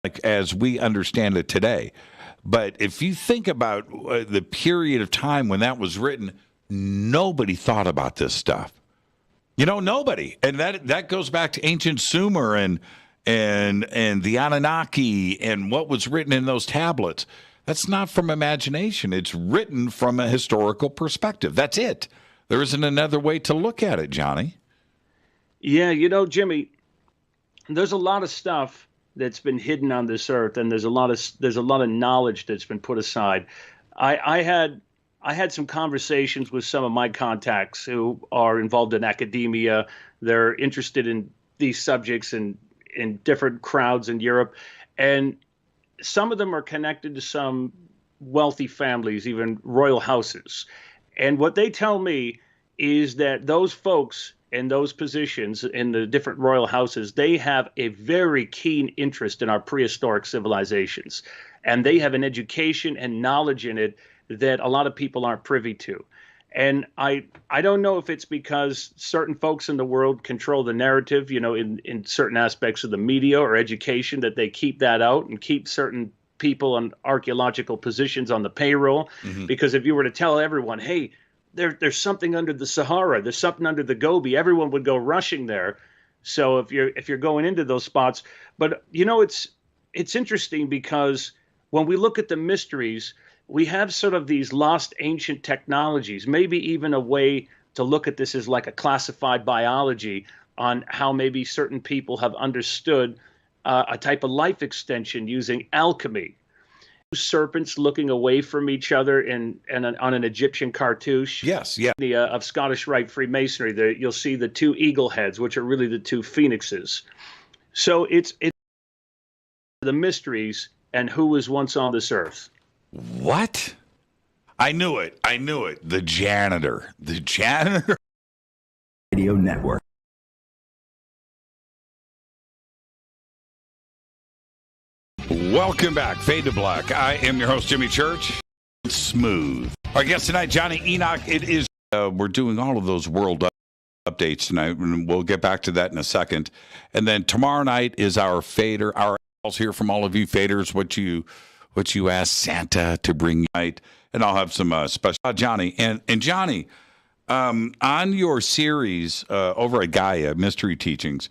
like as we understand it today. But if you think about the period of time when that was written, nobody thought about this stuff. Nobody, and that goes back to ancient Sumer and the Anunnaki and what was written in those tablets. That's not from imagination. It's written from a historical perspective. That's it. There isn't another way to look at it, Johnny. Yeah, Jimmy, there's a lot of stuff that's been hidden on this earth, and there's a lot of knowledge that's been put aside. I had some conversations with some of my contacts who are involved in academia. They're interested in these subjects and in different crowds in Europe, and some of them are connected to some wealthy families, even royal houses. And what they tell me is that those folks in those positions in the different royal houses, they have a very keen interest in our prehistoric civilizations. And they have an education and knowledge in it that a lot of people aren't privy to. And I don't know if it's because certain folks in the world control the narrative, in certain aspects of the media or education, that they keep that out and keep certain people on archaeological positions on the payroll. Mm-hmm. Because if you were to tell everyone, hey, there's something under the Sahara, there's something under the Gobi, everyone would go rushing there. So if you're going into those spots, but it's interesting because when we look at the mysteries, we have sort of these lost ancient technologies, maybe even a way to look at this as like a classified biology on how maybe certain people have understood a type of life extension using alchemy. Serpents looking away from each other on an Egyptian cartouche. Yes, yeah. Of Scottish Rite Freemasonry, you'll see the two eagle heads, which are really the two phoenixes. So it's the mysteries and who was once on this earth. What? I knew it. The janitor. Radio Network. Welcome back. Fade to Black. I am your host, Jimmy Church. Smooth. Our guest tonight, Johnny Enoch. It is, we're doing all of those world updates tonight, and we'll get back to that in a second. And then tomorrow night is our fader. Our calls here from all of you faders, what you asked Santa to bring tonight. And I'll have some special Johnny. And Johnny, on your series over at Gaia, Mystery Teachings,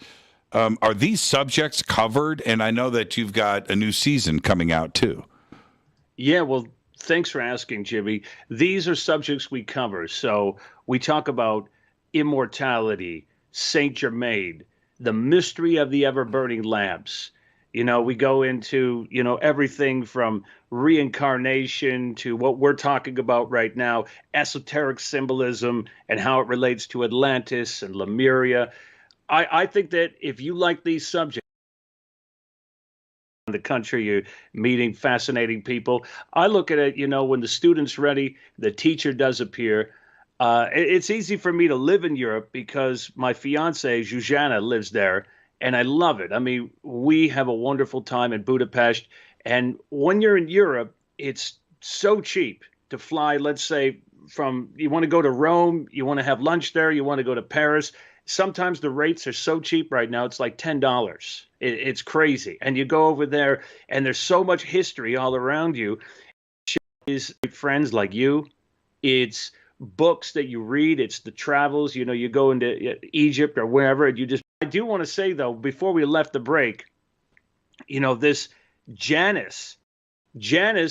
are these subjects covered? And I know that you've got a new season coming out, too. Yeah, well, thanks for asking, Jimmy. These are subjects we cover. So we talk about immortality, Saint Germain, the mystery of the ever-burning lamps. We go into, everything from reincarnation to what we're talking about right now, esoteric symbolism and how it relates to Atlantis and Lemuria. I think that if you like these subjects, in the country, you're meeting fascinating people. I look at it, when the student's ready, the teacher does appear. It's easy for me to live in Europe because my fiance, Zuzana, lives there, and I love it. I mean, we have a wonderful time in Budapest. And when you're in Europe, it's so cheap to fly, let's say, you want to go to Rome, you want to have lunch there, you want to go to Paris. Sometimes the rates are so cheap right now, it's like $10. It's crazy. And you go over there, and there's so much history all around you. It's friends like you. It's books that you read. It's the travels. You go into Egypt or wherever, and I do want to say, though, before we left the break, this Janus,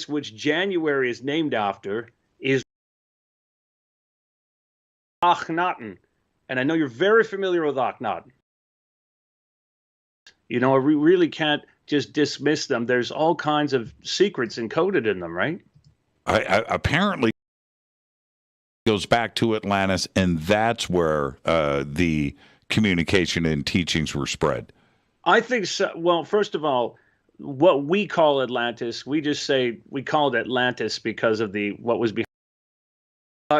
which January is named after, is Akhenaten. And I know you're very familiar with Akhenaten. We really can't just dismiss them. There's all kinds of secrets encoded in them, right? Apparently, it goes back to Atlantis, and that's where the communication and teachings were spread. I think so. Well, first of all, what we call Atlantis, we just say we called Atlantis because of what was behind.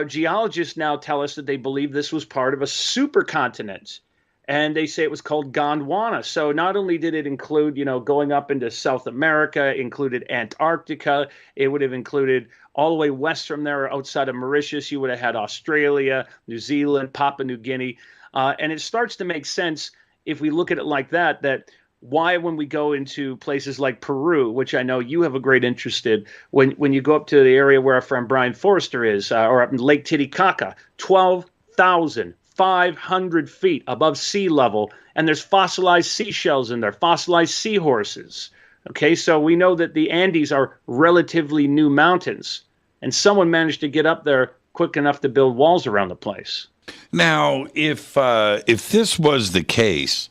Geologists now tell us that they believe this was part of a supercontinent, and they say it was called Gondwana. So not only did it include, going up into South America, included Antarctica, it would have included all the way west from there, outside of Mauritius, you would have had Australia, New Zealand, Papua New Guinea. And it starts to make sense if we look at it like that why when we go into places like Peru, which I know you have a great interest in, when you go up to the area where our friend Brian Forrester is, or up in Lake Titicaca, 12,500 feet above sea level, and there's fossilized seashells in there, fossilized seahorses. Okay, so we know that the Andes are relatively new mountains, and someone managed to get up there quick enough to build walls around the place. Now, if this was the case,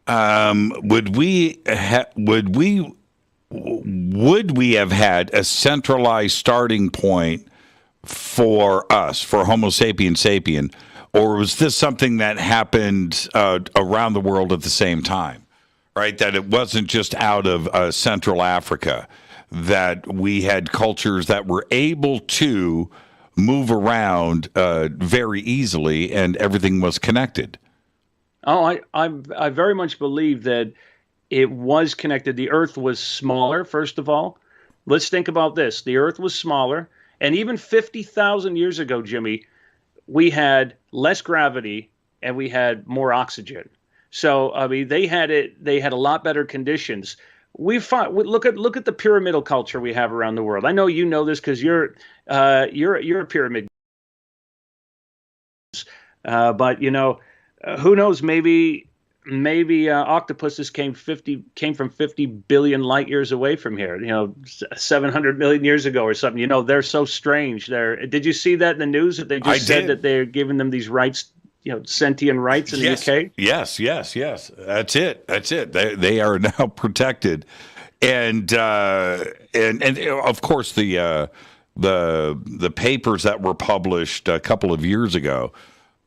would we have had a centralized starting point for us, for Homo sapiens sapien, or was this something that happened around the world at the same time? Right, that it wasn't just out of Central Africa, that we had cultures that were able to move around very easily, and everything was connected. Oh, I very much believe that it was connected. The Earth was smaller, first of all. Let's think about this. The Earth was smaller, and even 50,000 years ago, Jimmy, we had less gravity and we had more oxygen. So I mean, they had it. They had a lot better conditions. Look at the pyramidal culture we have around the world. I know you know this because you're a pyramid. But you know, who knows? Maybe octopuses came from 50 billion light years away from here. You know, 700 million years ago or something. You know, they're so strange. Did you see that in the news that they just said that they're giving them these rights? You know, sentient rights in the UK. Yes. That's it. They are now protected, and of course the papers that were published a couple of years ago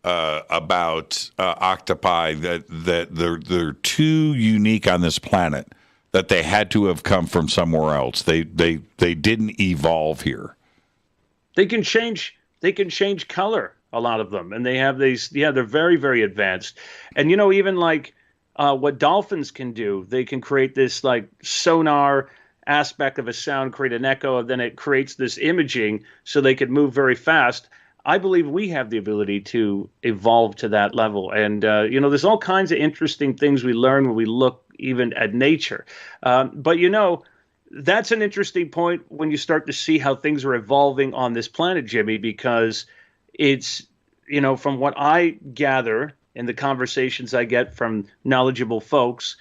about octopi that they're too unique on this planet, that they had to have come from somewhere else. They didn't evolve here. They can change color. A lot of them, and they have these. Yeah, they're very, very advanced. And you know, even like what dolphins can do, they can create this like sonar aspect of a sound, create an echo, and then it creates this imaging, so they could move very fast. I believe we have the ability to evolve to that level. And you know, there's all kinds of interesting things we learn when we look even at nature. But you know, that's an interesting point when you start to see how things are evolving on this planet, Jimmy, because it's, you know, from what I gather in the conversations I get from knowledgeable folks,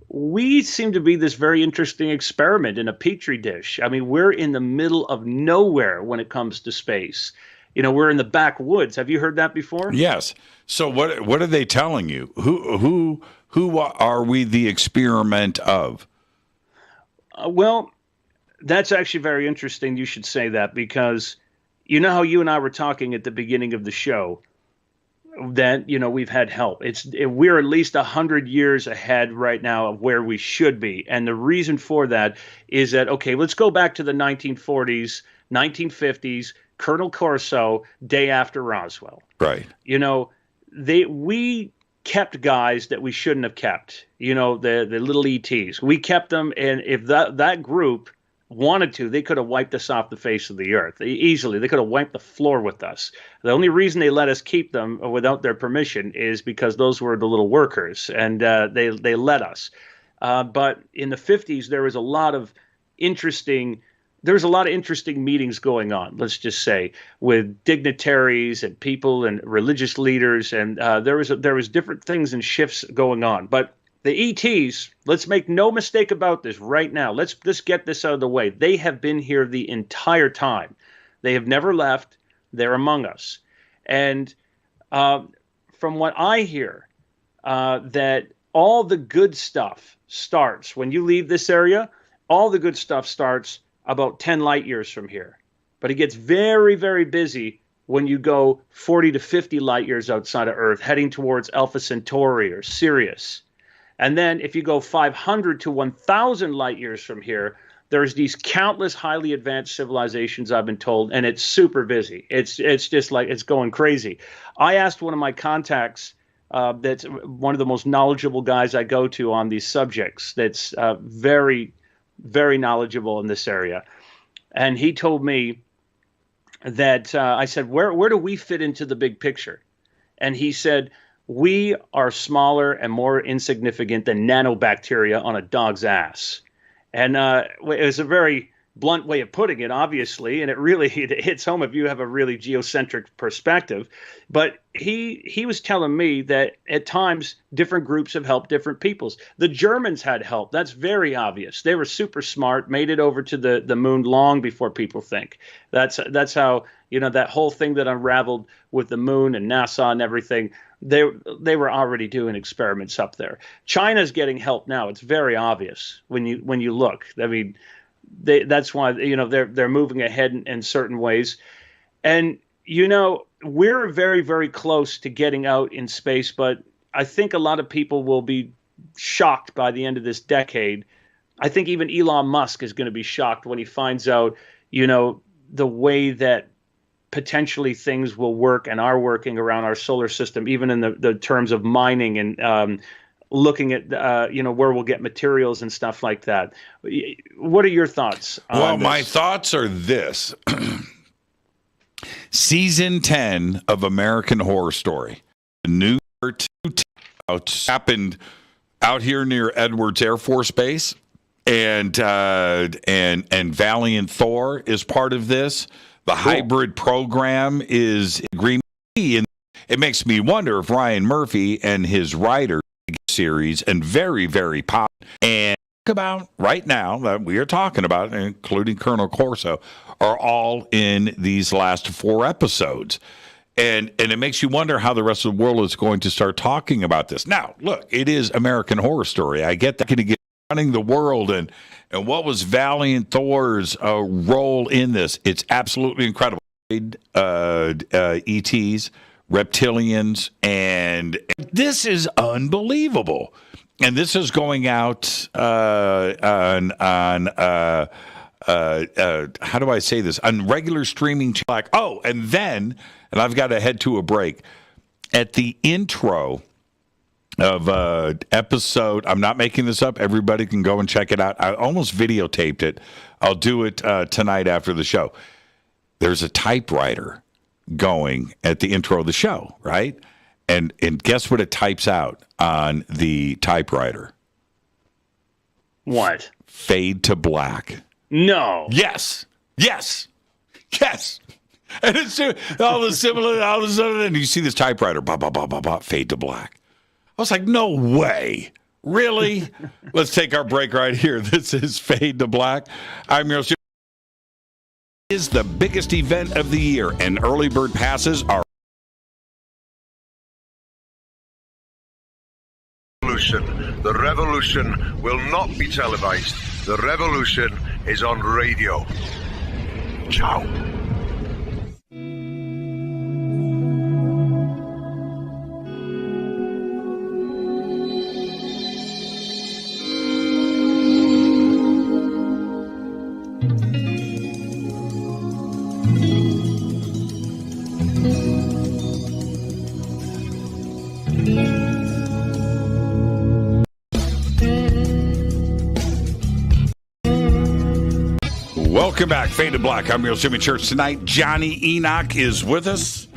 we seem to be this very interesting experiment in a petri dish. I mean, we're in the middle of nowhere when it comes to space. You know, we're in the backwoods. Have you heard that before? Yes. So what are they telling you? Who are we the experiment of? Well, that's actually very interesting. You should say that, because you know how you and I were talking at the beginning of the show that, you know, we've had help. We're at least 100 years ahead right now of where we should be. And the reason for that is that, okay, let's go back to the 1940s, 1950s, Colonel Corso, day after Roswell. Right. You know, we kept guys that we shouldn't have kept, you know, the little ETs. We kept them, and if that group wanted to, they could have wiped us off the face of the earth easily. They could have wiped the floor with us. The only reason they let us keep them without their permission is because those were the little workers, and they let us. But in the 50s, there was a lot of interesting meetings going on, let's just say, with dignitaries and people and religious leaders, and there was different things and shifts going on. But the ETs, let's make no mistake about this right now. Let's get this out of the way. They have been here the entire time. They have never left. They're among us. And from what I hear, that all the good stuff starts when you leave this area. All the good stuff starts about 10 light years from here. But it gets very, very busy when you go 40 to 50 light years outside of Earth, heading towards Alpha Centauri or Sirius. And then if you go 500 to 1,000 light years from here, there's these countless highly advanced civilizations, I've been told, and it's super busy. It's just like, it's going crazy. I asked one of my contacts, that's one of the most knowledgeable guys I go to on these subjects, that's very, very knowledgeable in this area. And he told me that, I said, where do we fit into the big picture? And he said, we are smaller and more insignificant than nanobacteria on a dog's ass. And it's a very blunt way of putting it, obviously, and it hits home if you have a really geocentric perspective. But he was telling me that at times different groups have helped different peoples. The Germans had help. That's very obvious. They were super smart, made it over to the moon long before people think. That's how, that whole thing that unraveled with the moon and NASA and everything. They were already doing experiments up there. China's getting help now. It's very obvious when you look. I mean, that's why they're moving ahead in certain ways, and we're very, very close to getting out in space. But I think a lot of people will be shocked by the end of this decade. I think even Elon Musk is going to be shocked when he finds out, the way that potentially things will work and are working around our solar system, even in the terms of mining and looking at where we'll get materials and stuff like that. What are your thoughts on this? My thoughts are this. Season 10 of American Horror Story. The new happened out here near Edwards Air Force Base, and Valiant Thor is part of this. The hybrid program is agreement, and it makes me wonder if Ryan Murphy and his writer series and very, very popular and about right now that we are talking about, including Colonel Corso, are all in these last 4 episodes. And it makes you wonder how the rest of the world is going to start talking about this. Now, look, it is American Horror Story. I get that. Going to get running the world and what was Valiant Thor's role in this? It's absolutely incredible. ETs, reptilians, and this is unbelievable. And this is going out on how do I say this? On regular streaming. And I've got to head to a break. At the intro of episode, I'm not making this up. Everybody can go and check it out. I almost videotaped it. I'll do it tonight after the show. There's a typewriter going at the intro of the show, right? And guess what it types out on the typewriter? What? Fade to black. No. Yes. And it's all the similar, all of a sudden, and you see this typewriter, fade to black. I was like, no way. Really? Let's take our break right here. This is Fade to Black. I'm your host. It is the biggest event of the year, and early bird passes are. The revolution will not be televised. The revolution is on radio. Ciao. Welcome back, Fade to Black. I'm your host, Jimmy Church. Tonight, Johnny Enoch is with us.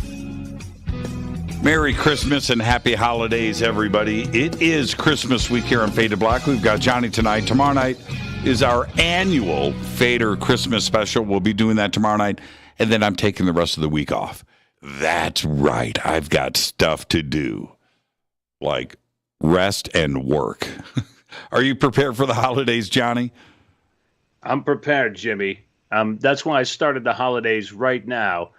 Merry Christmas and happy holidays, everybody. It is Christmas week here on Fade to Black. We've got Johnny tonight. Tomorrow night is our annual Fader Christmas special. We'll be doing that tomorrow night, and then I'm taking the rest of the week off. That's right. I've got stuff to do, like rest and work. Are you prepared for the holidays, Johnny? I'm prepared, Jimmy. That's why I started the holidays right now.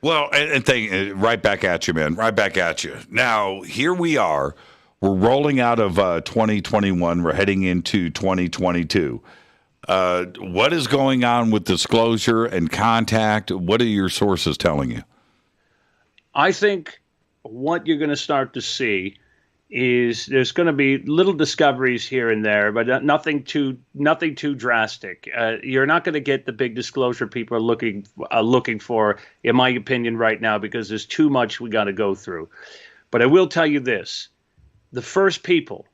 Well, right back at you, man. Right back at you. Now, here we are. We're rolling out of 2021. We're heading into 2022. What is going on with disclosure and contact? What are your sources telling you? I think what you're going to start to see is there's going to be little discoveries here and there, but nothing too drastic. You're not going to get the big disclosure people are looking for, in my opinion, right now, because there's too much we got to go through. But I will tell you this: the first people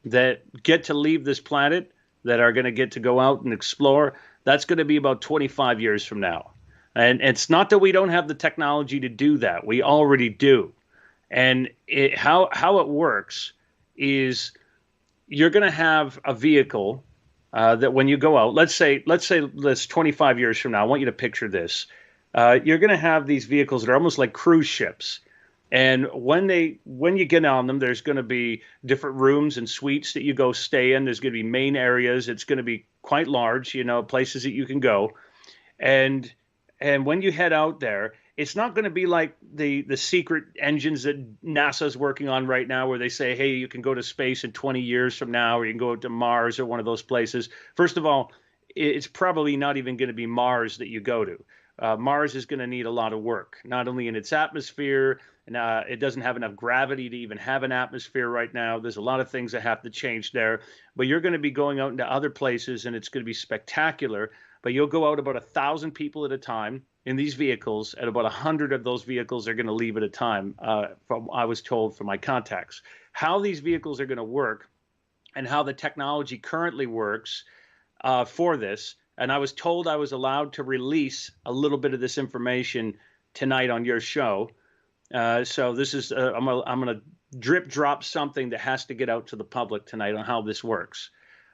that get to leave this planet, that are going to get to go out and explore, that's going to be about 25 years from now. And it's not that we don't have the technology to do that; we already do. And how it works is you're going to have a vehicle that when you go out, let's say this 25 years from now, I want you to picture this. You're going to have these vehicles that are almost like cruise ships. And when you get on them, there's going to be different rooms and suites that you go stay in. There's going to be main areas. It's going to be quite large, places that you can go. And when you head out there, it's not going to be like the secret engines that NASA's working on right now, where they say, hey, you can go to space in 20 years from now, or you can go to Mars or one of those places. First of all, it's probably not even going to be Mars that you go to. Mars is going to need a lot of work, not only in its atmosphere, and it doesn't have enough gravity to even have an atmosphere right now. There's a lot of things that have to change there. But you're going to be going out into other places, and it's going to be spectacular. But you'll go out about 1,000 people at a time in these vehicles, and about 100 of those vehicles are going to leave at a time, I was told from my contacts. How these vehicles are going to work and how the technology currently works for this, and I was told I was allowed to release a little bit of this information tonight on your show. So this is, I'm going to drip drop something that has to get out to the public tonight on how this works.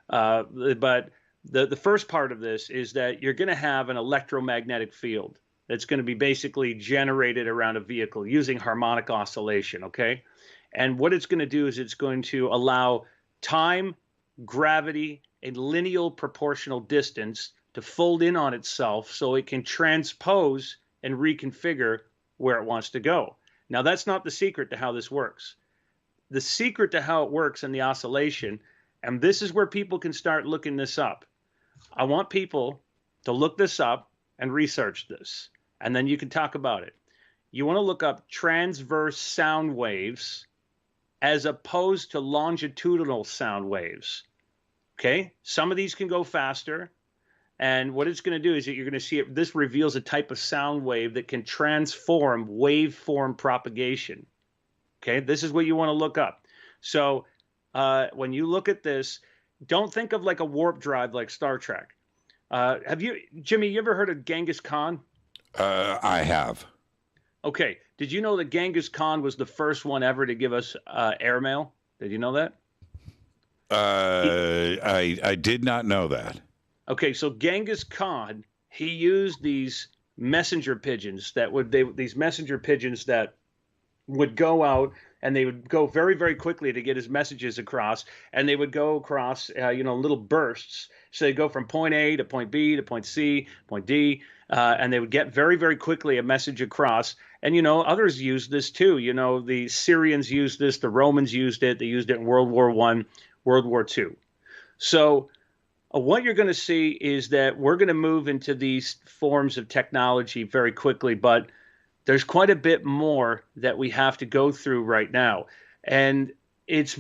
But the first part of this is that you're going to have an electromagnetic field that's going to be basically generated around a vehicle using harmonic oscillation, okay? And what it's going to do is it's going to allow time, gravity, and linear proportional distance to fold in on itself so it can transpose and reconfigure where it wants to go. Now, that's not the secret to how this works. The secret to how it works in the oscillation, and this is where people can start looking this up. I want people to look this up and research this, and then you can talk about it. You want to look up transverse sound waves as opposed to longitudinal sound waves. Okay? Some of these can go faster, and what it's going to do is that you're going to see it. This reveals a type of sound wave that can transform waveform propagation. Okay? This is what you want to look up. So when you look at this, don't think of like a warp drive like Star Trek. Have you, Jimmy, you ever heard of Genghis Khan? I have. Okay. Did you know that Genghis Khan was the first one ever to give us airmail? Did you know that? I did not know that. Okay, so Genghis Khan, he used these messenger pigeons that would go out, and they would go very, very quickly to get his messages across, and they would go across, little bursts. So they go from point A to point B to point C, point D, and they would get very, very quickly a message across. And, others used this too. The Syrians used this, the Romans used it, they used it in World War I, World War II. So what you're going to see is that we're going to move into these forms of technology very quickly, but there's quite a bit more that we have to go through right now. And it's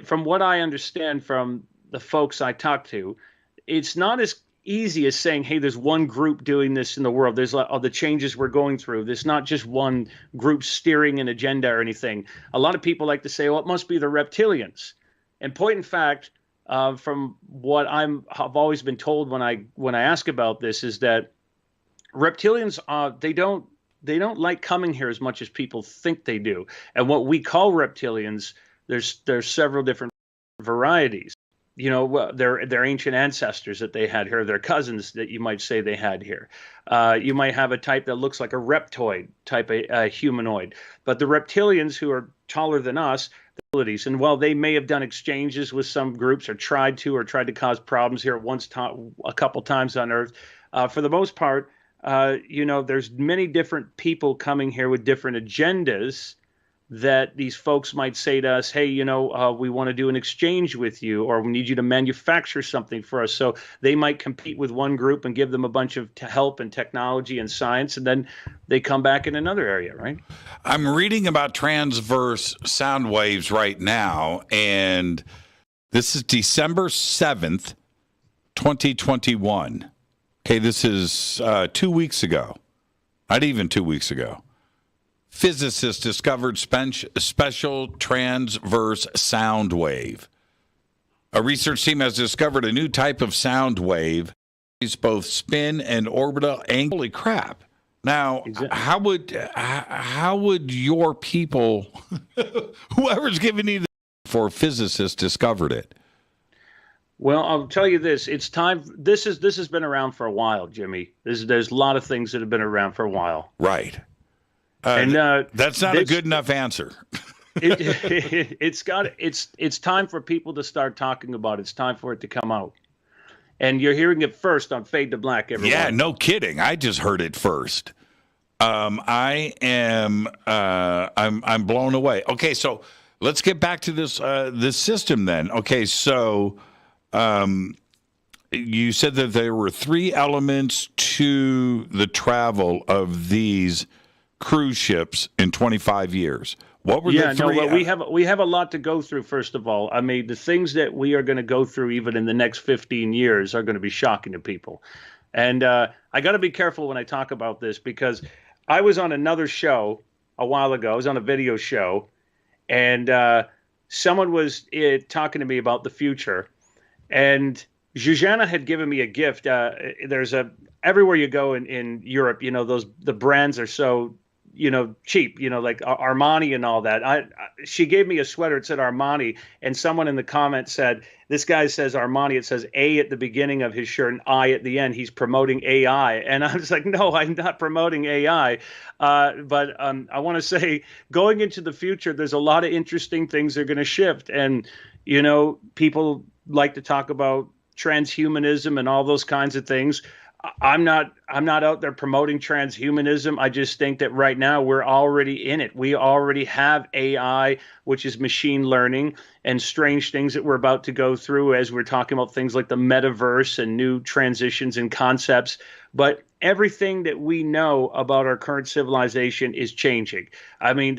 from what I understand from the folks I talk to, it's not as easy as saying, hey, there's one group doing this in the world. There's all the changes we're going through. There's not just one group steering an agenda or anything. A lot of people like to say, well, it must be the reptilians. And point in fact, from what I've always been told when I ask about this is that reptilians, they don't like coming here as much as people think they do. And what we call reptilians, there's several different varieties. Their ancient ancestors that they had here, their cousins that you might say they had here. You might have a type that looks like a reptoid type of humanoid. But the reptilians, who are taller than us, and while they may have done exchanges with some groups or tried to cause problems here a couple times on Earth, for the most part, there's many different people coming here with different agendas that these folks might say to us, hey, we want to do an exchange with you, or we need you to manufacture something for us. So they might compete with one group and give them a bunch of help and technology and science, and then they come back in another area, right? I'm reading about transverse sound waves right now, and this is December 7th, 2021. Okay, this is 2 weeks ago. Not even 2 weeks ago. Physicists discovered special transverse sound wave. A research team has discovered a new type of sound wave. It's both spin and orbital angle. Holy crap. Now, Exactly. how would your people, whoever's giving you the for physicists, discovered it? Well, I'll tell you this: it's time. This has been around for a while, Jimmy. There's a lot of things that have been around for a while, Right. and That's not a good enough answer. it's time for people to start talking about it. It's time for it to come out, and you're hearing it first on Fade to Black. Everyone. Yeah, no kidding. I just heard it first. I'm blown away. Okay, so let's get back to this system then. Okay, so you said that there were 3 elements to the travel of these cruise ships in 25 years. What were the 3? Well, we have a lot to go through. First of all, I mean, the things that we are going to go through, even in the next 15 years, are going to be shocking to people. And I got to be careful when I talk about this, because I was on another show a while ago. I was on a video show, and someone was talking to me about the future. And Zuzana had given me a gift. There's everywhere you go in Europe, the brands are so, cheap, like Armani and all that. She gave me a sweater. It said Armani. And someone in the comments said, this guy says Armani. It says A at the beginning of his shirt and I at the end. He's promoting AI. And I was like, no, I'm not promoting AI. But I want to say, going into the future, there's a lot of interesting things that are going to shift. And, people like to talk about transhumanism and all those kinds of things. I'm not out there promoting transhumanism. I just think that right now we're already in it. We already have AI, which is machine learning, and strange things that we're about to go through as we're talking about things like the metaverse and new transitions and concepts. But everything that we know about our current civilization is changing. I mean,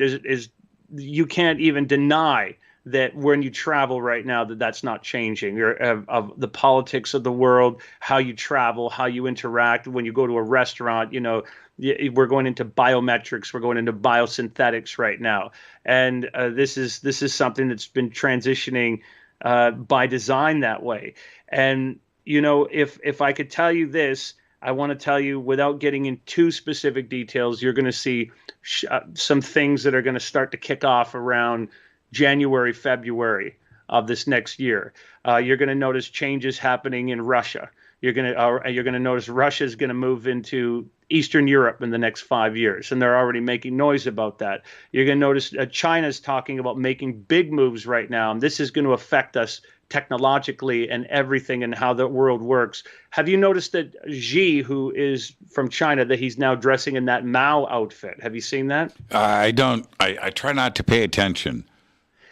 you can't even deny that when you travel right now, that's not changing, or of the politics of the world, how you travel, how you interact. When you go to a restaurant, we're going into biometrics, we're going into biosynthetics right now. And this is something that's been transitioning by design that way. And, if I could tell you this, I want to tell you, without getting into too specific details, you're going to see some things that are going to start to kick off around January, February of this next year. You're going to notice changes happening in Russia. You're going to notice Russia is going to move into Eastern Europe in the next 5 years, and they're already making noise about that. You're going to notice China's talking about making big moves right now, and this is going to affect us technologically and everything and how the world works. Have you noticed that Xi, who is from China, that he's now dressing in that Mao outfit? Have you seen that? I don't. I try not to pay attention.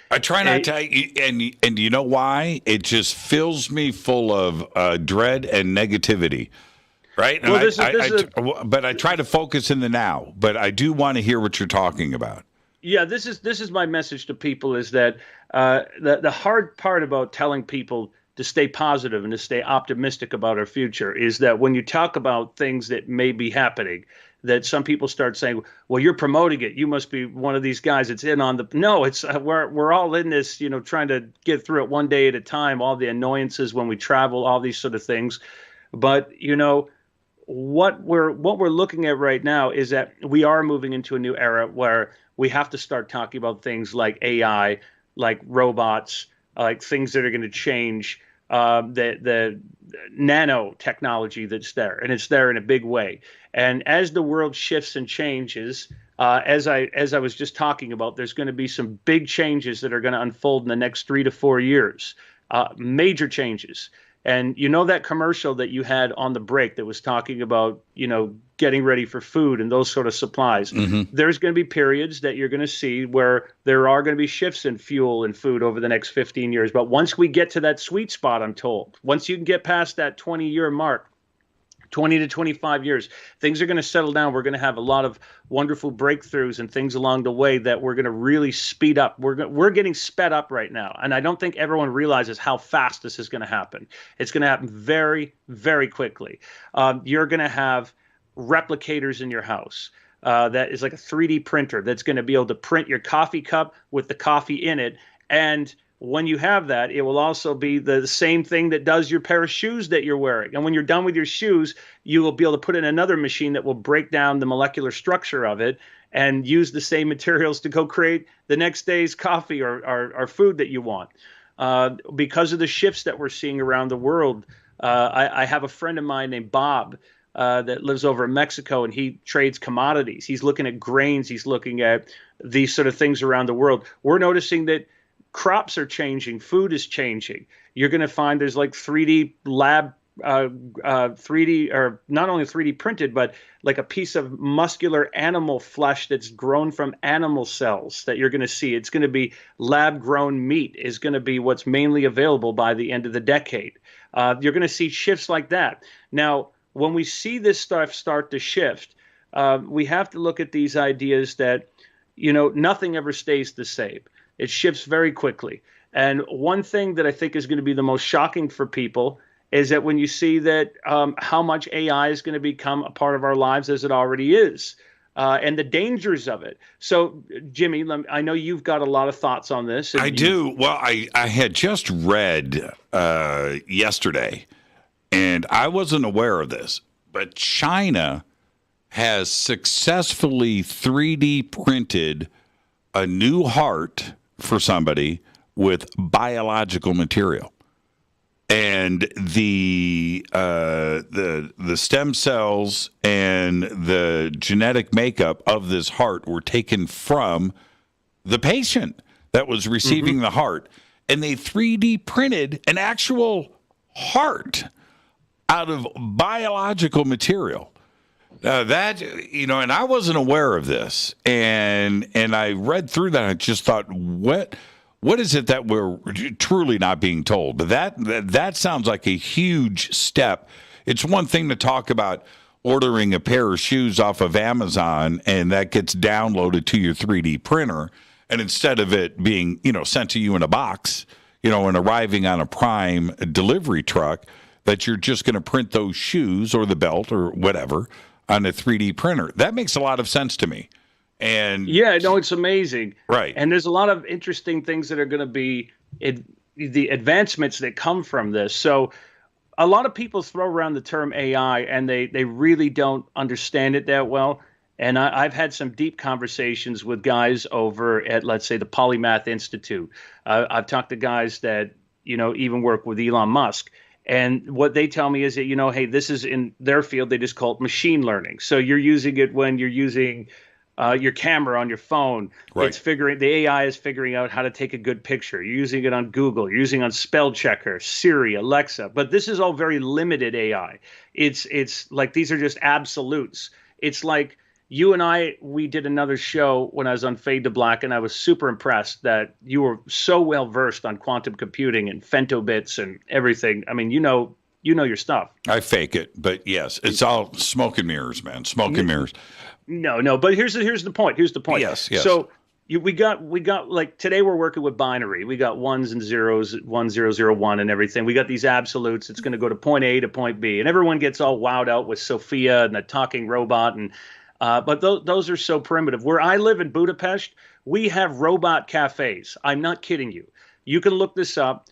I try not to, and you know why? It just fills me full of dread and negativity, right? And but I try to focus in the now. But I do want to hear what you're talking about. Yeah, this is my message to people: is that the hard part about telling people to stay positive and to stay optimistic about our future is that when you talk about things that may be happening, that some people start saying, well, you're promoting it. You must be one of these guys that's in on the. No, it's we're all in this, trying to get through it one day at a time, all the annoyances when we travel, all these sort of things. But, what we're looking at right now is that we are moving into a new era where we have to start talking about things like AI, like robots, like things that are going to change the nanotechnology that's there, and it's there in a big way. And as the world shifts and changes, as I was just talking about, there's going to be some big changes that are going to unfold in the next 3 to 4 years, major changes. And that commercial that you had on the break that was talking about, getting ready for food and those sort of supplies. Mm-hmm. There's going to be periods that you're going to see where there are going to be shifts in fuel and food over the next 15 years. But once we get to that sweet spot, I'm told, once you can get past that 20-year mark, 20 to 25 years, things are going to settle down. We're going to have a lot of wonderful breakthroughs and things along the way that we're going to really speed up. We're getting sped up right now. And I don't think everyone realizes how fast this is going to happen. It's going to happen very, very quickly. You're going to have replicators in your house. That is like a 3D printer that's going to be able to print your coffee cup with the coffee in it. And when you have that, it will also be the same thing that does your pair of shoes that you're wearing. And when you're done with your shoes, you will be able to put in another machine that will break down the molecular structure of it and use the same materials to go create the next day's coffee or food that you want. Because of the shifts that we're seeing around the world, I have a friend of mine named Bob that lives over in Mexico, and he trades commodities. He's looking at grains. He's looking at these sort of things around the world. We're noticing that crops are changing. Food is changing. You're going to find there's like 3D lab, 3D, or not only 3D printed, but like a piece of muscular animal flesh that's grown from animal cells that you're going to see. It's going to be lab grown meat is going to be what's mainly available by the end of the decade. You're going to see shifts like that. Now, when we see this stuff start to shift, we have to look at these ideas that, nothing ever stays the same. It shifts very quickly. And one thing that I think is going to be the most shocking for people is that when you see that how much AI is going to become a part of our lives as it already is, and the dangers of it. So, Jimmy, I know you've got a lot of thoughts on this. I do. Well, I had just read yesterday, and I wasn't aware of this, but China has successfully 3D printed a new heart for somebody with biological material, and the stem cells and the genetic makeup of this heart were taken from the patient that was receiving the heart, and they 3D printed an actual heart out of biological material. And I wasn't aware of this, and I read through that. And I just thought, what is it that we're truly not being told? But that sounds like a huge step. It's one thing to talk about ordering a pair of shoes off of Amazon, and that gets downloaded to your 3D printer, and instead of it being sent to you in a box, and arriving on a Prime delivery truck, that you're just going to print those shoes or the belt or whatever on a 3D printer. That makes a lot of sense to me. And yeah, no, it's amazing. Right. And there's a lot of interesting things that are going to be the advancements that come from this. So a lot of people throw around the term AI, and they really don't understand it that well. And I've had some deep conversations with guys over at, let's say, the Polymath Institute. I've talked to guys that, even work with Elon Musk. And what they tell me is that, hey, this is in their field, they just call it machine learning. So you're using it when you're using your camera on your phone. Right. The AI is figuring out how to take a good picture. You're using it on Google. You're using it on spell checker, Siri, Alexa. But this is all very limited AI. It's like these are just absolutes. It's like you and we did another show when I was on Fade to Black, and I was super impressed that you were so well versed on quantum computing and femtobits and everything. I mean, you know your stuff. I fake it, but yes, it's all smoke and mirrors, man. Smoke and mirrors. No, but here's the point. Yes. So we got like today we're working with binary. We got ones and zeros, 1 0 0 1 and everything. We got these absolutes. It's going to go to point A to point B, and everyone gets all wowed out with Sophia and the talking robot and. But those are so primitive. Where I live in Budapest, we have robot cafes. I'm not kidding you. You can look this up.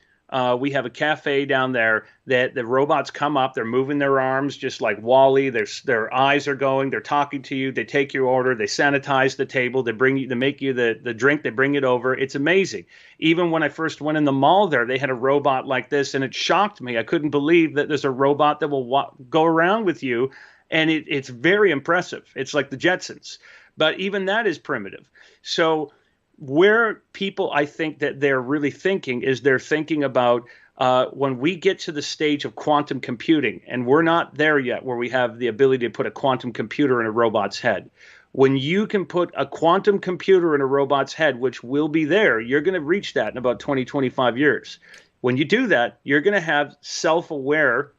We have a cafe down there that the robots come up. They're moving their arms just like Wall-E. Their eyes are going. They're talking to you. They take your order. They sanitize the table. They make you the drink. They bring it over. It's amazing. Even when I first went in the mall there, they had a robot like this, and it shocked me. I couldn't believe that there's a robot that will go around with you. And it's very impressive. It's like the Jetsons. But even that is primitive. So where people, I think that they're really thinking is they're thinking about when we get to the stage of quantum computing, and we're not there yet where we have the ability to put a quantum computer in a robot's head. When you can put a quantum computer in a robot's head, which will be there, you're going to reach that in about 20, 25 years. When you do that, you're going to have self-aware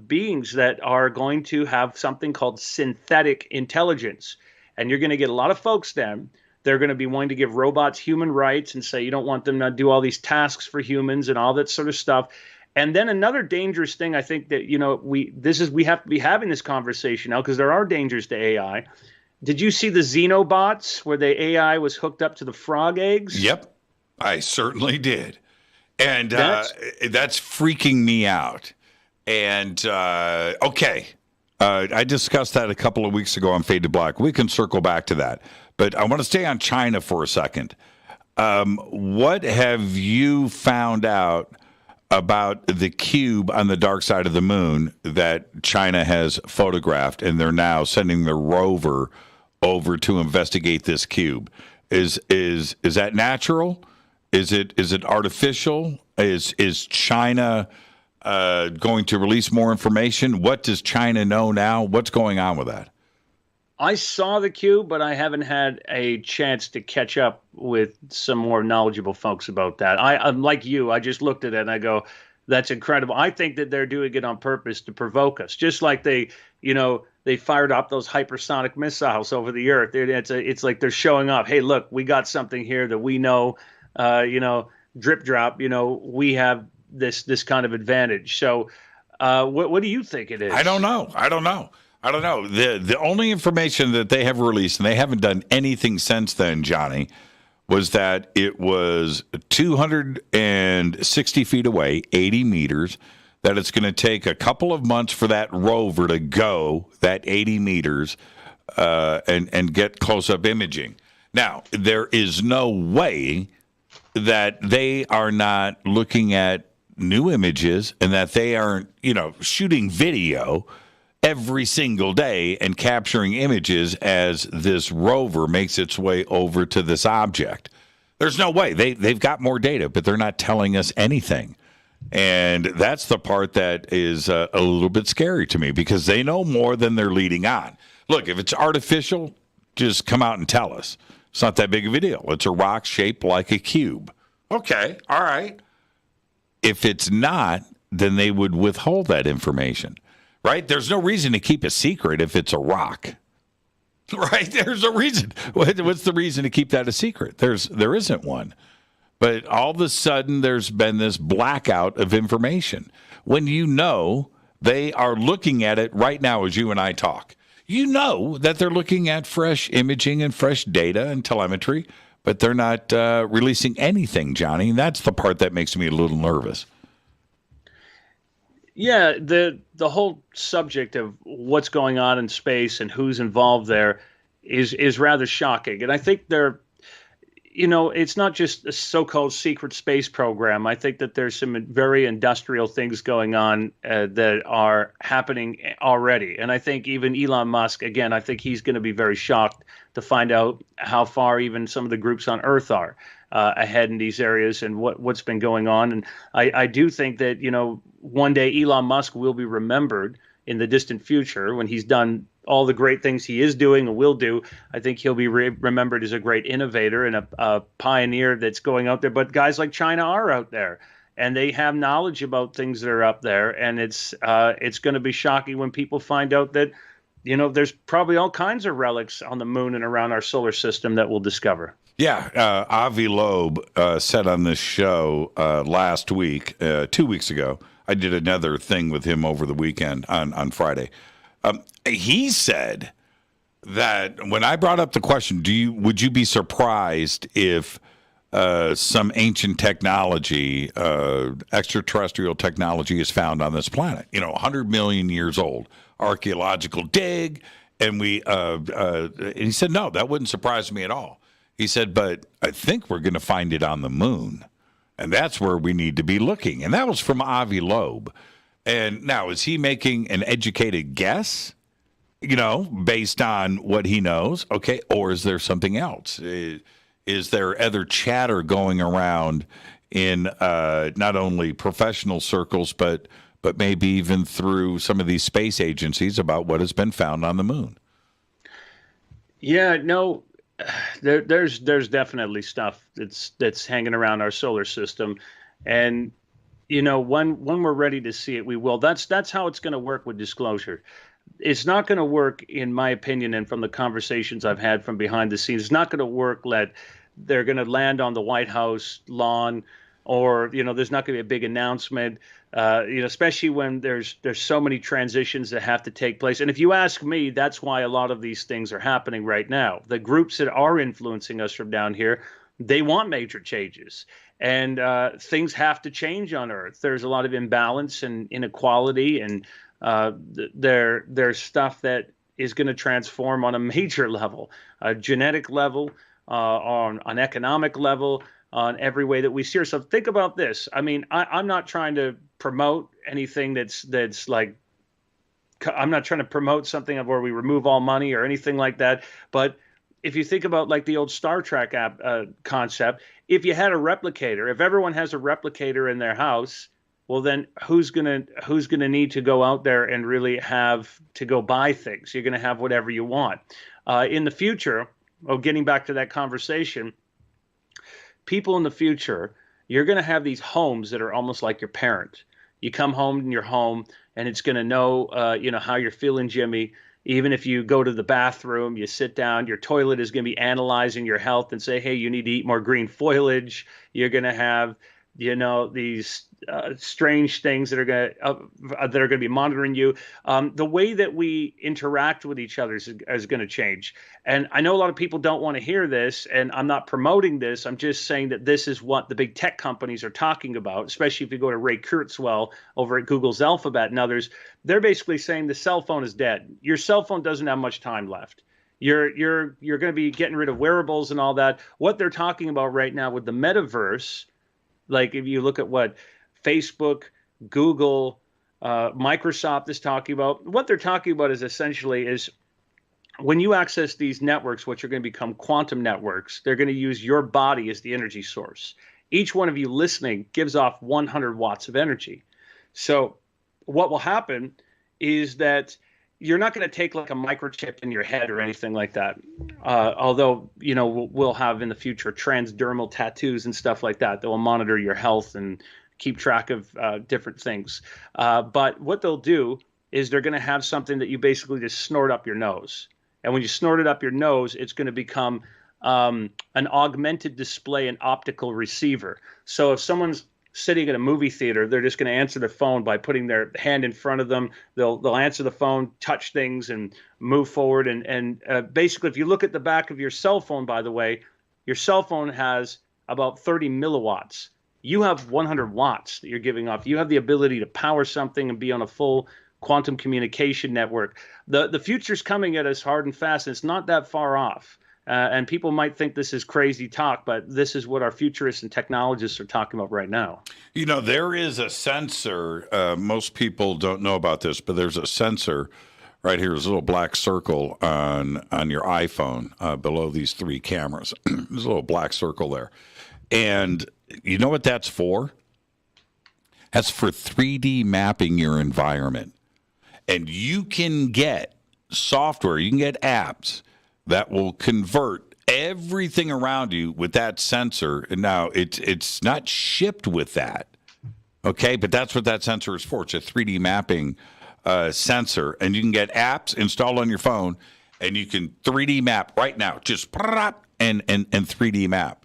beings that are going to have something called synthetic intelligence. And you're going to get a lot of folks then. They're going to be wanting to give robots human rights and say you don't want them to do all these tasks for humans and all that sort of stuff. And then another dangerous thing, I think that, we have to be having this conversation now because there are dangers to AI. Did you see the Xenobots where the AI was hooked up to the frog eggs? Yep. I certainly did. And That's freaking me out. And, okay. I discussed that a couple of weeks ago on Fade to Black. We can circle back to that. But I want to stay on China for a second. What have you found out about the cube on the dark side of the moon that China has photographed, and they're now sending their rover over to investigate this cube? Is that natural? Is it artificial? Is China going to release more information? What does China know now? What's going on with that? I saw the cube, but I haven't had a chance to catch up with some more knowledgeable folks about that. I'm like you. I just looked at it and I go, that's incredible. I think that they're doing it on purpose to provoke us, just like they fired up those hypersonic missiles over the earth. It's like they're showing off. Hey, look, we got something here that we know, drip drop, we have this kind of advantage. So what do you think it is? I don't know. The only information that they have released, and they haven't done anything since then, Johnny, was that it was 260 feet away, 80 meters, that it's going to take a couple of months for that rover to go that 80 meters and get close-up imaging. Now, there is no way that they are not looking at new images and that they aren't, shooting video every single day and capturing images as this rover makes its way over to this object. There's no way. They've got more data, but they're not telling us anything. And that's the part that is a little bit scary to me, because they know more than they're leading on. Look, if it's artificial, just come out and tell us. It's not that big of a deal. It's a rock shaped like a cube. Okay, all right. If it's not, then they would withhold that information. Right? There's no reason to keep a secret if it's a rock. Right? There's a reason. What's the reason to keep that a secret? There isn't one. But all of a sudden, there's been this blackout of information. When they are looking at it right now as you and I talk. You know that they're looking at fresh imaging and fresh data and telemetry, but they're not releasing anything, Johnny. And that's the part that makes me a little nervous. Yeah, the whole subject of what's going on in space and who's involved there is rather shocking. And I think it's not just a so-called secret space program. I think that there's some very industrial things going on that are happening already. And I think even Elon Musk, again, I think he's going to be very shocked to find out how far even some of the groups on Earth are ahead in these areas and what's been going on. And I do think that, one day Elon Musk will be remembered in the distant future when he's done all the great things he is doing and will do. I think he'll be remembered as a great innovator and a pioneer that's going out there. But guys like China are out there, and they have knowledge about things that are up there. And it's going to be shocking when people find out that, there's probably all kinds of relics on the moon and around our solar system that we'll discover. Yeah, Avi Loeb said on this show last week, 2 weeks ago. I did another thing with him over the weekend on Friday. He said that when I brought up the question, would you be surprised if some ancient technology, extraterrestrial technology, is found on this planet? 100 million years old, archaeological dig, and and he said, no, that wouldn't surprise me at all. He said, but I think we're going to find it on the moon. And that's where we need to be looking. And that was from Avi Loeb. And now, is he making an educated guess, based on what he knows? Okay. Or is there something else? Is there other chatter going around in not only professional circles, but maybe even through some of these space agencies about what has been found on the moon? Yeah, no. There's definitely stuff that's hanging around our solar system, and when we're ready to see it, we will. That's how it's going to work with disclosure. It's not going to work, in my opinion, and from the conversations I've had from behind the scenes, it's not going to work that they're going to land on the White House lawn, or there's not going to be a big announcement. Especially when there's so many transitions that have to take place. And if you ask me, that's why a lot of these things are happening right now. The groups that are influencing us from down here, They want major changes, and things have to change on Earth. There's a lot of imbalance and inequality, and there's stuff that is going to transform on a major level, a genetic level, on an economic level, on every way that we see. So think about this. I mean, I'm not trying to promote anything that's like, I'm not trying to promote something of where we remove all money or anything like that. But if you think about like the old Star Trek concept, if you had a replicator, if everyone has a replicator in their house, well, then who's gonna need to go out there and really have to go buy things? You're gonna have whatever you want. In the future, getting back to that conversation, people in the future, you're gonna have these homes that are almost like your parent. You come home in your home, and it's gonna know, how you're feeling, Jimmy. Even if you go to the bathroom, you sit down, your toilet is going to be analyzing your health and say, hey, you need to eat more green foliage. You're going to have, these strange things that are going to be monitoring you. The way that we interact with each other is going to change. And I know a lot of people don't want to hear this, and I'm not promoting this. I'm just saying that this is what the big tech companies are talking about, especially if you go to Ray Kurzweil over at Google's Alphabet and others. They're basically saying the cell phone is dead. Your cell phone doesn't have much time left. You're going to be getting rid of wearables and all that. What they're talking about right now with the metaverse, like if you look at what Facebook, Google, Microsoft is talking about, what they're talking about is essentially is when you access these networks, which are going to become quantum networks, they're going to use your body as the energy source. Each one of you listening gives off 100 watts of energy. So what will happen is that you're not going to take like a microchip in your head or anything like that. Although, we'll have in the future transdermal tattoos and stuff like that that will monitor your health and keep track of different things. But what they'll do is they're going to have something that you basically just snort up your nose. And when you snort it up your nose, it's going to become an augmented display and optical receiver. So if someone's sitting at a movie theater, they're just going to answer the phone by putting their hand in front of them. They'll answer the phone, touch things, and move forward. And basically, if you look at the back of your cell phone, by the way, your cell phone has about 30 milliwatts. You have 100 watts that you're giving off. You have the ability to power something and be on a full quantum communication network. The future's coming at us hard and fast, and it's not that far off. And people might think this is crazy talk, but this is what our futurists and technologists are talking about right now. There is a sensor. Most people don't know about this, but there's a sensor right here. There's a little black circle on your iPhone below these three cameras. There's a little black circle there. And you know what that's for? That's for 3D mapping your environment. And you can get software, you can get apps that will convert everything around you with that sensor. And now it's not shipped with that, okay? But that's what that sensor is for. It's a 3D mapping sensor, and you can get apps installed on your phone, and you can 3D map right now, just and 3D map.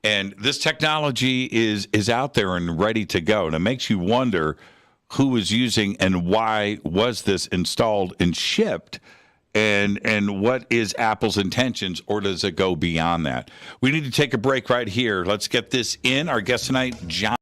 And this technology is out there and ready to go, and it makes you wonder who is using and why was this installed and shipped. And what is Apple's intentions, or does it go beyond that? We need to take a break right here. Let's get this in. Our guest tonight, John.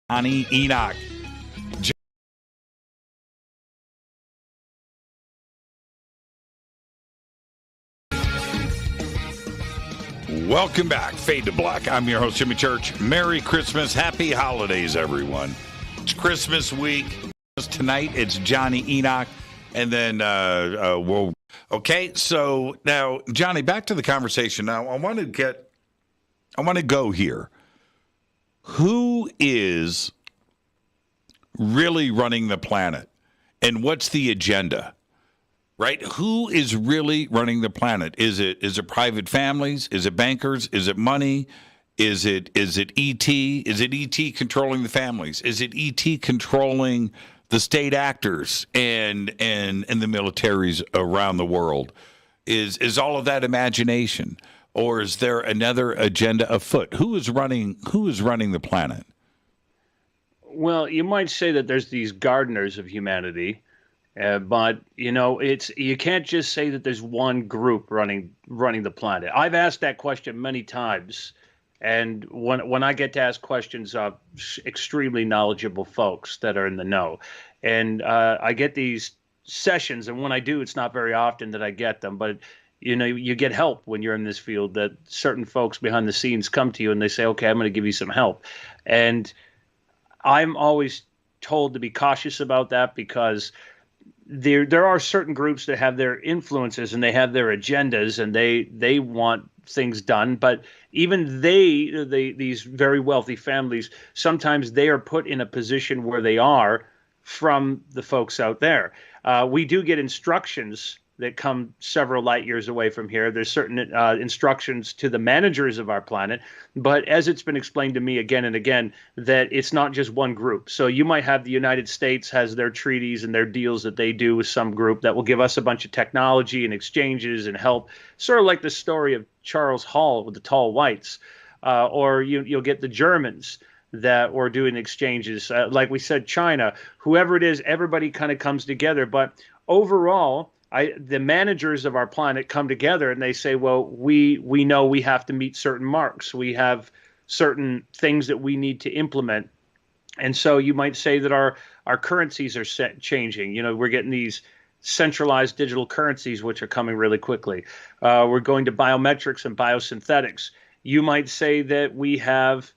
Johnny Enoch. Welcome back, Fade to Black. I'm your host, Jimmy Church. Merry Christmas. Happy holidays, everyone. It's Christmas week. Tonight, it's Johnny Enoch. And then we'll... Okay, so now, Johnny, back to the conversation. Now, I want to go here. Who is really running the planet? And what's the agenda? Right? Who is really running the planet? Is it private families? Is it bankers? Is it money? Is it ET? Is it ET controlling the families? Is it ET controlling the state actors and the militaries around the world? Is all of that imagination, or is there another agenda afoot? Who is running the planet? Well, you might say that there's these gardeners of humanity. But you can't just say that there's one group running the planet. I've asked that question many times, and when I get to ask questions of extremely knowledgeable folks that are in the know, and I get these sessions, and when I do, it's not very often that I get them, but you get help when you're in this field. That certain folks behind the scenes come to you and they say, "Okay, I'm going to give you some help," and I'm always told to be cautious about that because there are certain groups that have their influences and they have their agendas and they want things done. But even these very wealthy families, sometimes they are put in a position where they are from the folks out there. We do get instructions that come several light years away from here. There's certain instructions to the managers of our planet, but as it's been explained to me again and again, that it's not just one group. So you might have the United States has their treaties and their deals that they do with some group that will give us a bunch of technology and exchanges and help, sort of like the story of Charles Hall with the tall whites, or you'll get the Germans that were doing exchanges. Like we said, China, whoever it is, everybody kind of comes together. But overall, the managers of our planet come together and they say, well, we know we have to meet certain marks. We have certain things that we need to implement. And so you might say that our currencies are changing. We're getting these centralized digital currencies, which are coming really quickly. We're going to biometrics and biosynthetics. You might say that we have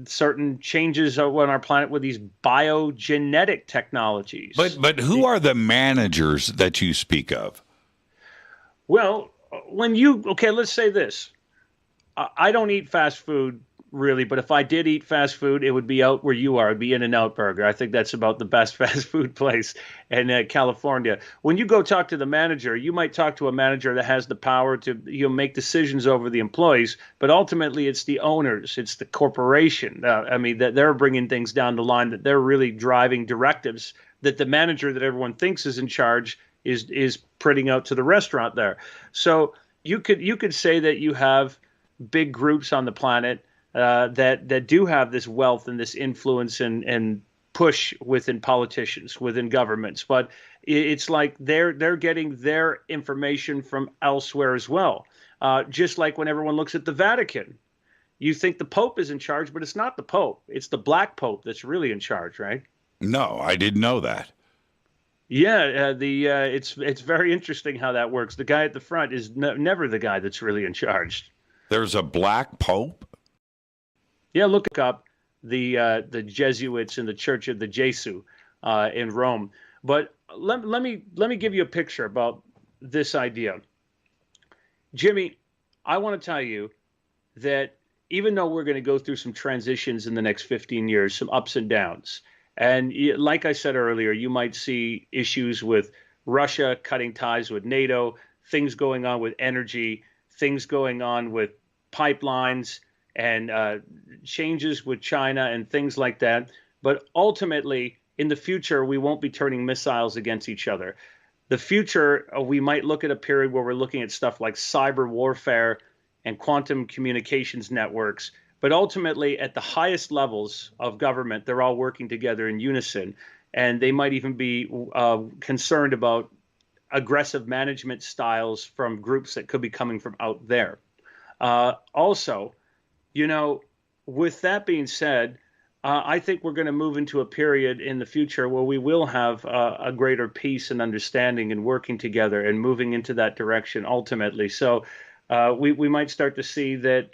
certain changes on our planet with these biogenetic technologies. But who are the managers that you speak of? Well, let's say this. I don't eat fast food really, but if I did eat fast food, it would be out where you are. It'd be In-N-Out Burger. I think that's about the best fast food place in California. When you go talk to the manager, you might talk to a manager that has the power to make decisions over the employees, but ultimately it's the owners, it's the corporation. That they're bringing things down the line, that they're really driving directives that the manager that everyone thinks is in charge is putting out to the restaurant there. So you could say that you have big groups on the planet that do have this wealth and this influence and push within politicians, within governments. But it's like they're getting their information from elsewhere as well. Just like when everyone looks at the Vatican, you think the Pope is in charge, but it's not the Pope. It's the Black Pope that's really in charge, right? No, I didn't know that. Yeah, it's very interesting how that works. The guy at the front is never the guy that's really in charge. There's a Black Pope? Yeah, look up the Jesuits in the Church of the Jesu in Rome. But let me give you a picture about this idea. Jimmy, I want to tell you that even though we're going to go through some transitions in the next 15 years, some ups and downs, and like I said earlier, you might see issues with Russia cutting ties with NATO, things going on with energy, things going on with pipelines, and changes with China and things like that. But ultimately, in the future, we won't be turning missiles against each other. The future, we might look at a period where we're looking at stuff like cyber warfare and quantum communications networks. But ultimately, at the highest levels of government, they're all working together in unison. And they might even be concerned about aggressive management styles from groups that could be coming from out there. Also, with that being said, I think we're going to move into a period in the future where we will have a greater peace and understanding and working together and moving into that direction ultimately. So we might start to see that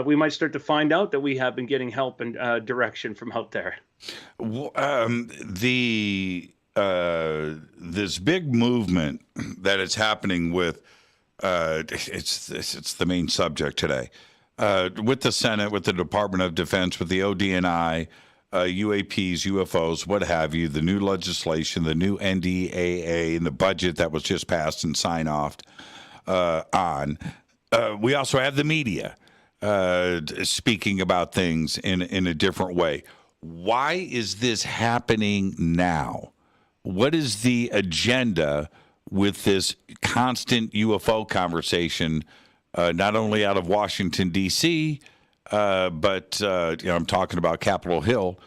we might start to find out that we have been getting help and direction from out there. This big movement that is happening with it's the main subject today. With the Senate, with the Department of Defense, with the ODNI, UAPs, UFOs, what have you, the new legislation, the new NDAA, and the budget that was just passed and signed off on. We also have the media speaking about things in a different way. Why is this happening now? What is the agenda with this constant UFO conversation? Not only out of Washington, D.C., but I'm talking about Capitol Hill,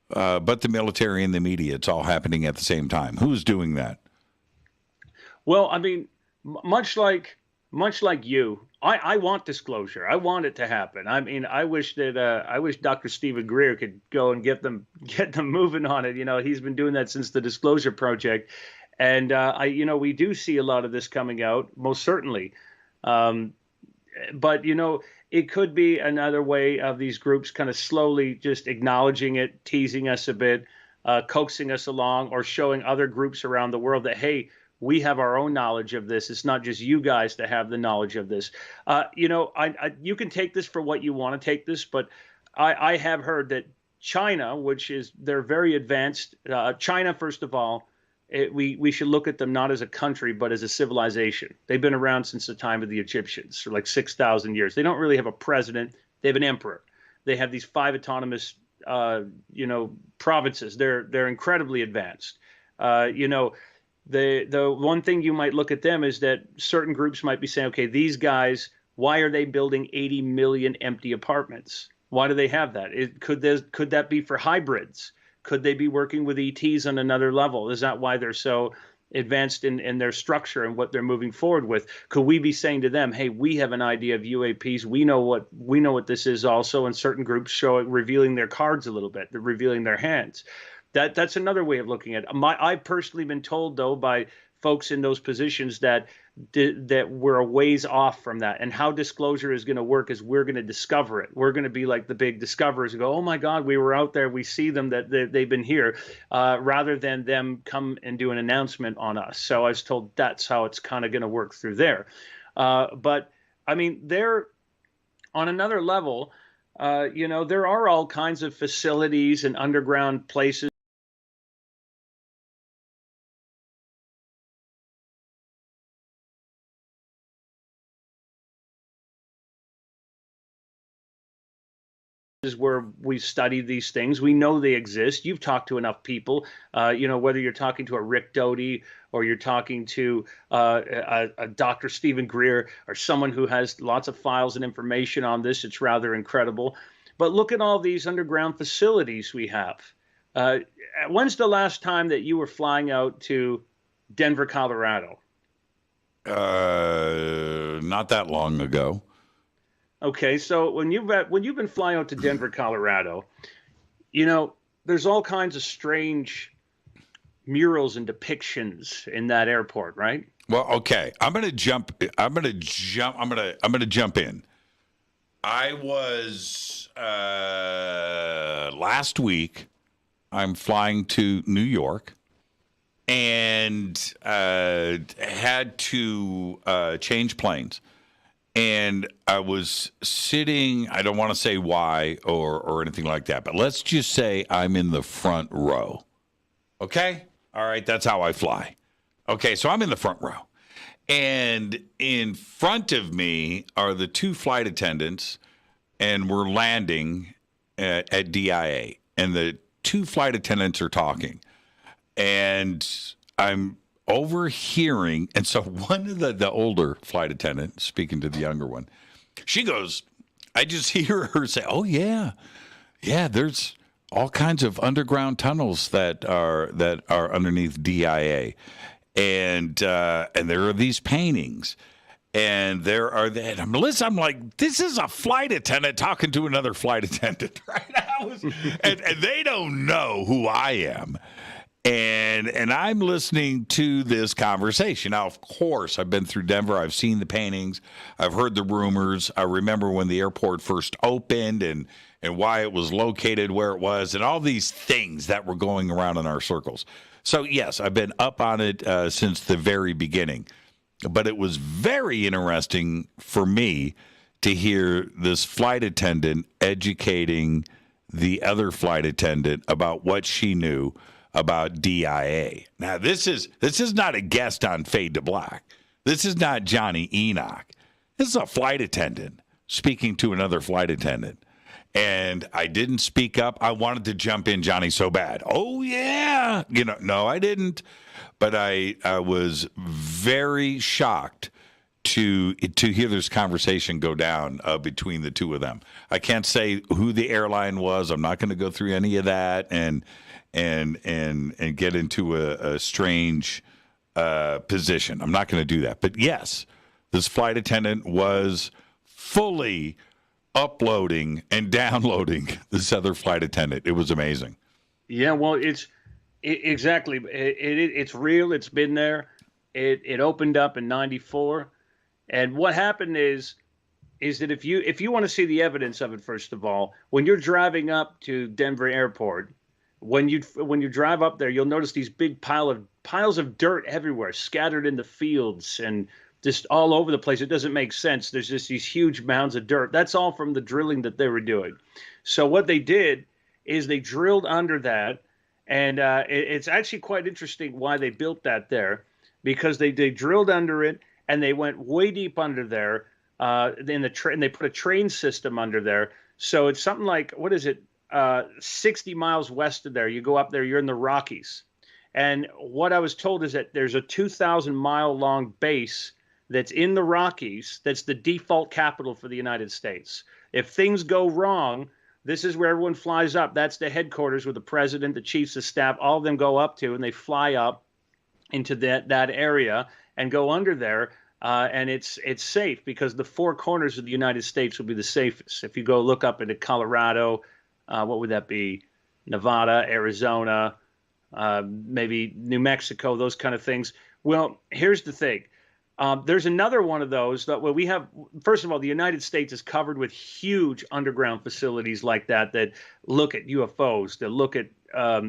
but the military and the media. It's all happening at the same time. Who's doing that? Well, I mean, much like you, I want disclosure. I want it to happen. I mean, I wish Dr. Stephen Greer could go and get them moving on it. He's been doing that since the Disclosure Project, and we do see a lot of this coming out, most certainly. But, it could be another way of these groups kind of slowly just acknowledging it, teasing us a bit, coaxing us along, or showing other groups around the world that, hey, we have our own knowledge of this. It's not just you guys that have the knowledge of this. You can take this for what you want to take this, but I have heard that China, they're very advanced. China, first of all, we should look at them not as a country, but as a civilization. They've been around since the time of the Egyptians, for like 6,000 years. They don't really have a president. They have an emperor. They have these 5 autonomous, provinces. They're incredibly advanced. The one thing you might look at them is that certain groups might be saying, okay, these guys, why are they building 80 million empty apartments? Why do they have that? Could that be for hybrids? Could they be working with ETs on another level? Is that why they're so advanced in their structure and what they're moving forward with? Could we be saying to them, hey, we have an idea of UAPs. We know what this is also, and certain groups revealing their cards a little bit. They're revealing their hands. That's another way of looking at it. I've personally been told, though, by folks in those positions that we're a ways off from that. And how disclosure is going to work is we're going to discover it. We're going to be like the big discoverers and go, oh, my God, we were out there. We see them, that they've been here, rather than them come and do an announcement on us. So I was told that's how it's kind of going to work through there. But, I mean, they're on another level. There are all kinds of facilities and underground places where we study these things. We know they exist. You've talked to enough people, whether you're talking to a Rick Doty or you're talking to a Dr. Stephen Greer or someone who has lots of files and information on this. It's rather incredible. But look at all these underground facilities we have. When's the last time that you were flying out to Denver, Colorado? Not that long ago. Okay, so when you've been flying out to Denver, Colorado, there's all kinds of strange murals and depictions in that airport, right? Well, okay, I'm gonna jump in. I was last week. I'm flying to New York, and had to change planes. And I was sitting, I don't want to say why or anything like that, but let's just say I'm in the front row. Okay? All right, that's how I fly. Okay, so I'm in the front row. And in front of me are the 2 flight attendants, and we're landing at DIA. And the 2 flight attendants are talking. And I'm overhearing, and so one of the older flight attendant speaking to the younger one, she goes, I just hear her say, oh yeah, there's all kinds of underground tunnels that are underneath DIA, and there are these paintings, and there are that. I'm like, this is a flight attendant talking to another flight attendant right now. and they don't know who I am. And I'm listening to this conversation. Now, of course, I've been through Denver. I've seen the paintings. I've heard the rumors. I remember when the airport first opened and why it was located where it was and all these things that were going around in our circles. So, yes, I've been up on it since the very beginning. But it was very interesting for me to hear this flight attendant educating the other flight attendant about what she knew about DIA. Now, this is not a guest on Fade to Black. This is not Johnny Enoch. This is a flight attendant speaking to another flight attendant. And I didn't speak up. I wanted to jump in, Johnny, so bad. Oh, yeah. No, I didn't. But I was very shocked to hear this conversation go down between the two of them. I can't say who the airline was. I'm not going to go through any of that and get into a strange position. I'm not going to do that. But yes, this flight attendant was fully uploading and downloading this other flight attendant. It was amazing. Yeah, well, exactly. It's real. It's been there. It opened up in '94, and what happened is that if you want to see the evidence of it, first of all, when you're driving up to Denver Airport, when you drive up there, you'll notice these big piles of dirt everywhere, scattered in the fields and just all over the place. It doesn't make sense. There's just these huge mounds of dirt. That's all from the drilling that they were doing. So what they did is they drilled under that, and it's actually quite interesting why they built that there, because they drilled under it and they went way deep under there. And they put a train system under there. So it's something like, what is it? 60 miles west of there. You go up there, you're in the Rockies. And what I was told is that there's a 2,000-mile long base that's in the Rockies that's the default capital for the United States. If things go wrong, this is where everyone flies up. That's the headquarters where the president, the chiefs of staff, all of them go up to, and they fly up into that area and go under there. And it's safe because the four corners of the United States will be the safest. If you go look up into Colorado, what would that be? Nevada, Arizona, maybe New Mexico, those kind of things. Well, here's the thing. There's another one of those that we have. First of all, the United States is covered with huge underground facilities like that look at UFOs, that look at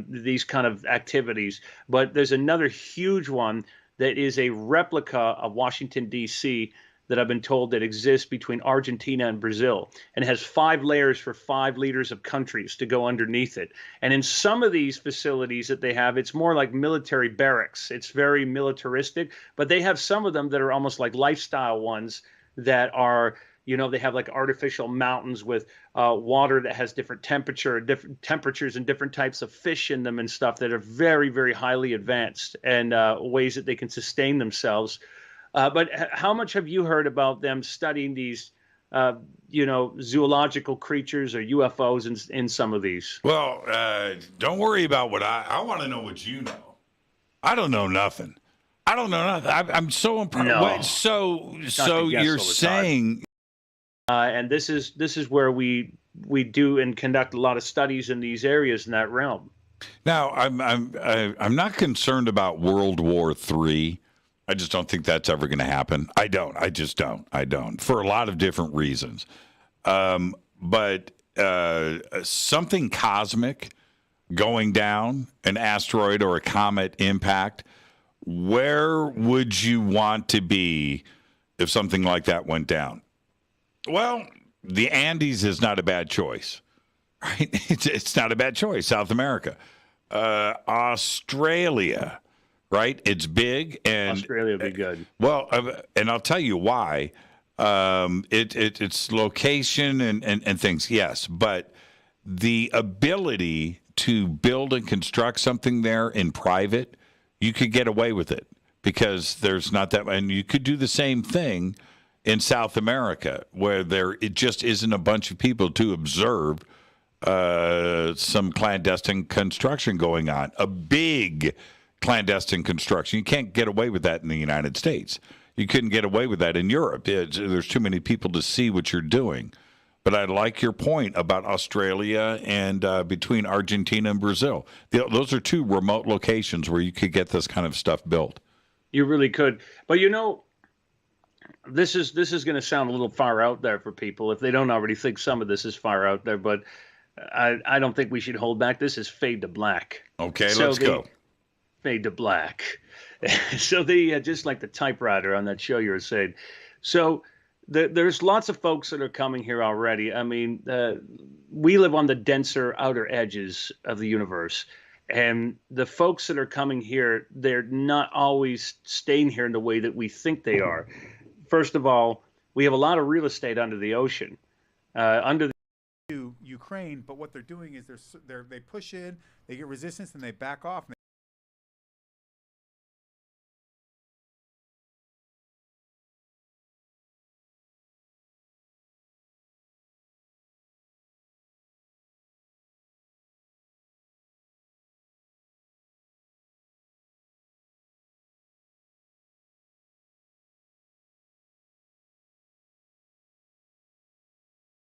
these kind of activities. But there's another huge one that is a replica of Washington, D.C., that I've been told that exists between Argentina and Brazil, and has 5 layers for 5 leaders of countries to go underneath it. And in some of these facilities that they have, it's more like military barracks. It's very militaristic, but they have some of them that are almost like lifestyle ones that are, they have like artificial mountains with water that has different temperatures and different types of fish in them and stuff that are very, very highly advanced, and ways that they can sustain themselves. But how much have you heard about them studying these, zoological creatures or UFOs in some of these? Well, don't worry about what I want to know what you know. I don't know nothing. I'm so impressed. No. So you're saying, and this is where we do and conduct a lot of studies in these areas in that realm. Now, I'm not concerned about World War III. I just don't think that's ever going to happen. I just don't, for a lot of different reasons. But something cosmic going down, an asteroid or a comet impact, where would you want to be if something like that went down? Well, the Andes is not a bad choice, right? It's not a bad choice. South America, Australia. Right, it's big, and Australia would be good. Well, and I'll tell you why. It's location and things, yes, but the ability to build and construct something there in private, you could get away with it because there's not that, and you could do the same thing in South America where it just isn't a bunch of people to observe some clandestine construction going on. A big clandestine construction. You can't get away with that in the United States. You couldn't get away with that in Europe. There's too many people to see what you're doing. But I like your point about Australia and between Argentina and Brazil. Those are two remote locations where you could get this kind of stuff built. You really could. But you know, this is going to sound a little far out there for people if they don't already think some of this is far out there. But I don't think we should hold back. This is fade to black. Okay, so let's go. Fade to black. So just like the typewriter on that show you were saying. So there's lots of folks that are coming here already. I mean, we live on the denser outer edges of the universe. And the folks that are coming here, they're not always staying here in the way that we think they are. First of all, we have a lot of real estate under the ocean. Under Ukraine, but what they're doing is they push in, they get resistance, and they back off.